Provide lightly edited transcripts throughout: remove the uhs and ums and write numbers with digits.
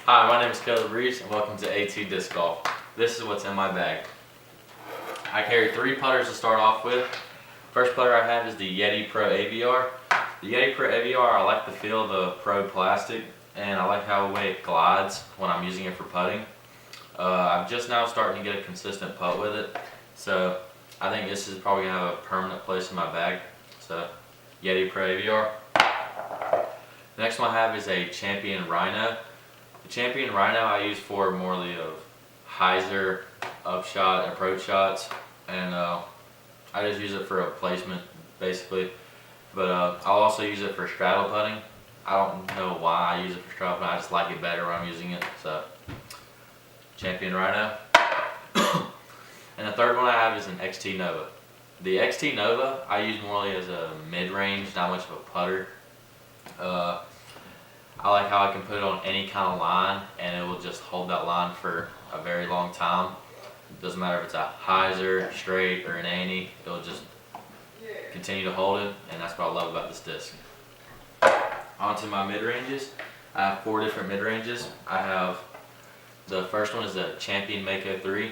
Hi, my name is Kaleb Reeves and welcome to AT Disc Golf. This is what's in my bag. I carry 3 putters to start off with. First putter I have is the Yeti Pro AVR. The Yeti Pro AVR, I like the feel of the Pro plastic and I like how the way it glides when I'm using it for putting. I'm just now starting to get a consistent putt with it, so I think this is probably going to have a permanent place in my bag. So, Yeti Pro AVR. The next one I have is a Champion Rhino. The Champion Rhino I use for more of hyzer, upshot, approach shots, and I just use it for a placement basically. But I'll also use it for straddle putting. I don't know why I use it for straddle putting, I just like it better when I'm using it. So, Champion Rhino. And the third one I have is an XT Nova. The XT Nova I use more as a mid-range, not much of a putter. I like how I can put it on any kind of line and it will just hold that line for a very long time. It doesn't matter if it's a hyzer, straight, or an ante, it'll just continue to hold it, and that's what I love about this disc. On to my mid-ranges. I have 4 different mid-ranges. I have, the first one is the Champion Mako 3.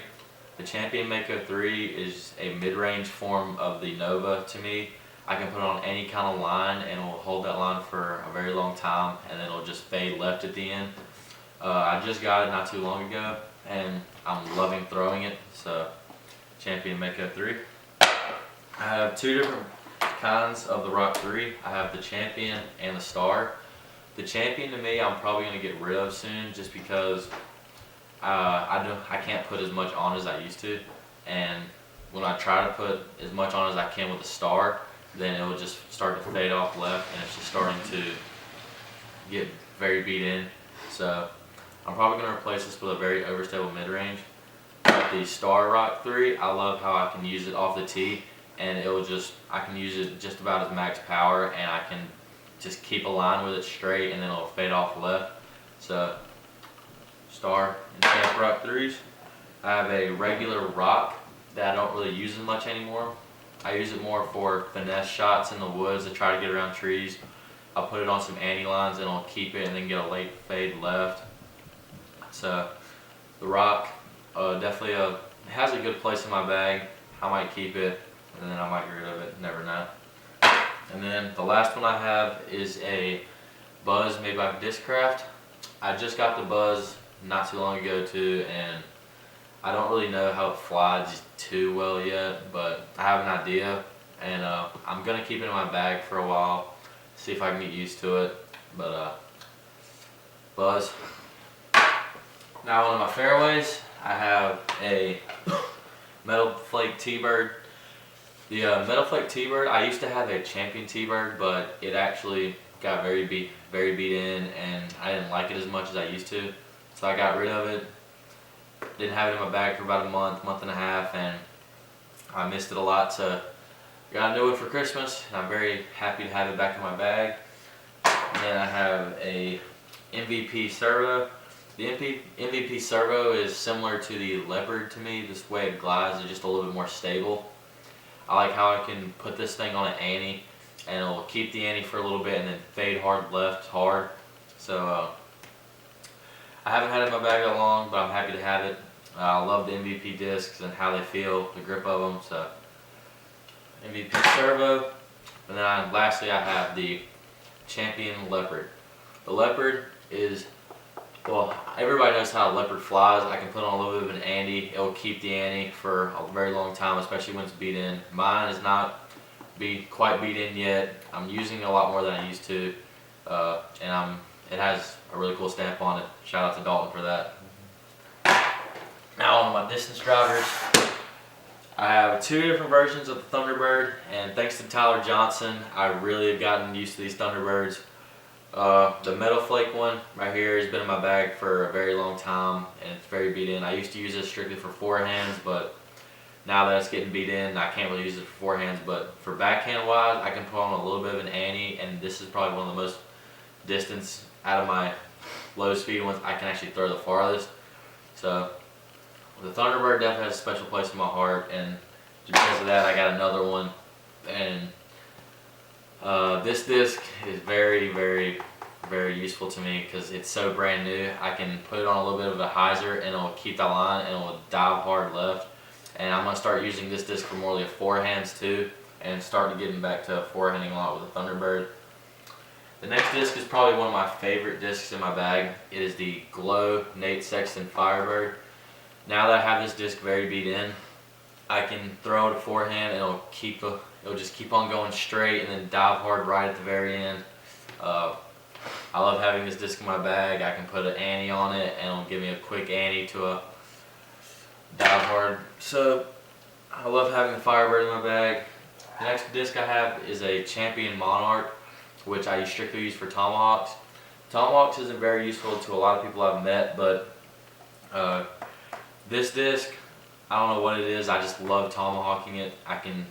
The Champion Mako 3 is a mid-range form of the Nova to me. I can put it on any kind of line and it will hold that line for a very long time, and then it'll just fade left at the end. I just got it not too long ago and I'm loving throwing it, so Champion Mako 3. I have 2 different kinds of the Rock 3. I have the Champion and the Star. The Champion to me I'm probably going to get rid of soon just because I can't put as much on as I used to, and when I try to put as much on as I can with the Star, then it will just start to fade off left and it's just starting to get very beat in. So I'm probably going to replace this with a very overstable mid-range. But the Star Rock 3, I love how I can use it off the tee and I can use it just about as max power, and I can just keep a line with it straight and then it'll fade off left. So Star and Champ Rock 3s. I have a regular Rock that I don't really use as much anymore. I use it more for finesse shots in the woods to try to get around trees. I'll put it on some ante lines and I'll keep it and then get a late fade left. So the Rock definitely has a good place in my bag. I might keep it and then I might get rid of it, never know. And then the last one I have is a Buzz made by Discraft. I just got the Buzz not too long ago too, and I don't really know how it flies too well yet, but I have an idea, and I'm going to keep it in my bag for a while, see if I can get used to it. But Buzz. Now on my fairways, I have a Metal Flake T-Bird. The Metal Flake T-Bird, I used to have a Champion T-Bird, but it actually got very beat in, and I didn't like it as much as I used to, so I got rid of it. Didn't have it in my bag for about a month and a half, and I missed it a lot, so got a new one for Christmas, and I'm very happy to have it back in my bag. And then I have a MVP Servo. The MVP Servo is similar to the Leopard to me. This way it glides is just a little bit more stable. I like how I can put this thing on an ante, and it'll keep the ante for a little bit and then fade hard left hard. So I haven't had it in my bag that long, but I'm happy to have it. I love the MVP discs and how they feel, the grip of them. So MVP Servo. And then lastly I have the Champion Leopard. The Leopard is, well, everybody knows how a Leopard flies. I can put on a little bit of an ante. It will keep the ante for a very long time, especially when it's beat in. Mine is not quite beat in yet. I'm using it a lot more than I used to, and it has a really cool stamp on it. Shout out to Dalton for that. Now on my distance drivers, I have 2 different versions of the Thunderbird, and thanks to Tyler Johnson, I really have gotten used to these Thunderbirds. The Metal Flake one right here has been in my bag for a very long time, and it's very beat in. I used to use this strictly for forehands, but now that it's getting beat in, I can't really use it for forehands. But for backhand wise, I can put on a little bit of an ante, and this is probably one of the most distance out of my low speed ones I can actually throw the farthest. So the Thunderbird definitely has a special place in my heart, and because of that I got another one, and this disc is very very useful to me because it's so brand new. I can put it on a little bit of a hyzer and it'll keep that line and it'll dive hard left. And I'm gonna start using this disc for more of the forehands too, and start getting back to forehanding a lot with the Thunderbird. The next disc is probably one of my favorite discs in my bag. It is the Glow Nate Sexton Firebird. Now that I have this disc very beat in, I can throw it a forehand and it'll just keep on going straight and then dive hard right at the very end. I love having this disc in my bag. I can put an ante on it and it'll give me a quick ante to a dive hard. So I love having the Firebird in my bag. The next disc I have is a Champion Monarch, which I strictly use for tomahawks. Tomahawks isn't very useful to a lot of people I've met, but this disc, I don't know what it is, I just love tomahawking it. I can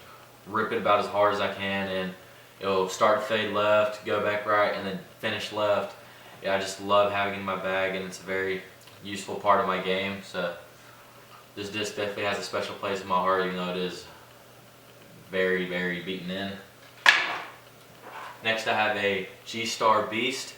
rip it about as hard as I can and it'll start to fade left, go back right, and then finish left. Yeah, I just love having it in my bag and it's a very useful part of my game. So this disc definitely has a special place in my heart, even though it is very, very beaten in. Next I have a G-Star Beast.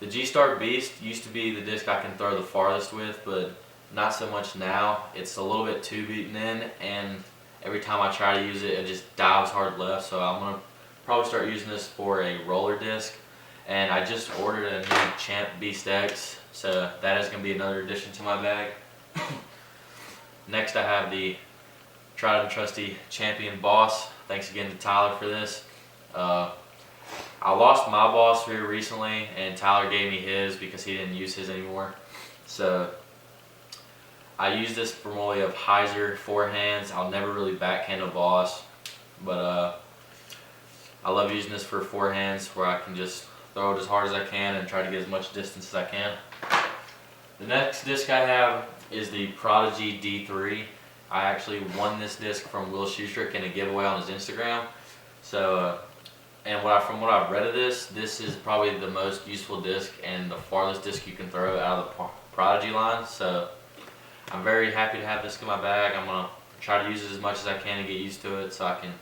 The G-Star Beast used to be the disc I can throw the farthest with, but not so much now. It's a little bit too beaten in, and every time I try to use it, it just dives hard left. So I'm gonna probably start using this for a roller disc. And I just ordered a new Champ Beast X, so that is gonna be another addition to my bag. Next I have the tried and trusty Champion Boss. Thanks again to Tyler for this. I lost my boss here recently and Tyler gave me his because he didn't use his anymore. So I use this for more of hyzer forehands. I'll never really backhand a boss, but I love using this for forehands where I can just throw it as hard as I can and try to get as much distance as I can. The next disc I have is the Prodigy D3. I actually won this disc from Will Schustrick in a giveaway on his Instagram. So, and from what I've read of this is probably the most useful disc and the farthest disc you can throw out of the Prodigy line. So I'm very happy to have this in my bag. I'm gonna try to use it as much as I can to get used to it so I can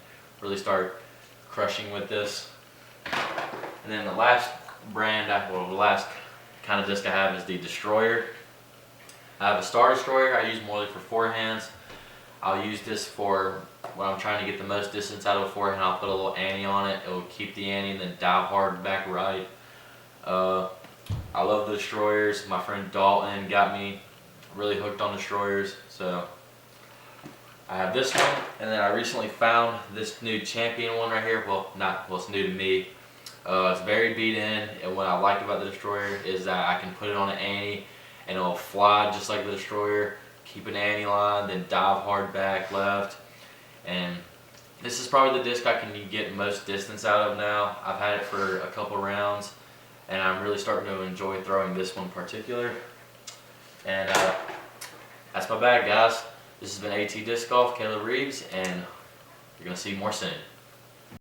really start crushing with this. And then the last brand, the last kind of disc I have is the Destroyer. I have a Star Destroyer. I use more for forehands. I'll use this for when I'm trying to get the most distance out of a forehand. I'll put a little ante on it. It will keep the ante and then dive hard back right. I love the Destroyers. My friend Dalton got me really hooked on Destroyers. So I have this one, and then I recently found this new Champion one right here. Well, it's new to me. It's very beat in, and what I like about the Destroyer is that I can put it on an ante and it'll fly just like the Destroyer, keep an ante line, then dive hard back left. And this is probably the disc I can get most distance out of now. I've had it for a couple rounds and I'm really starting to enjoy throwing this one in particular. And that's my bag, guys. This has been AT Disc Golf, Kaleb Reeves, and you're going to see more soon.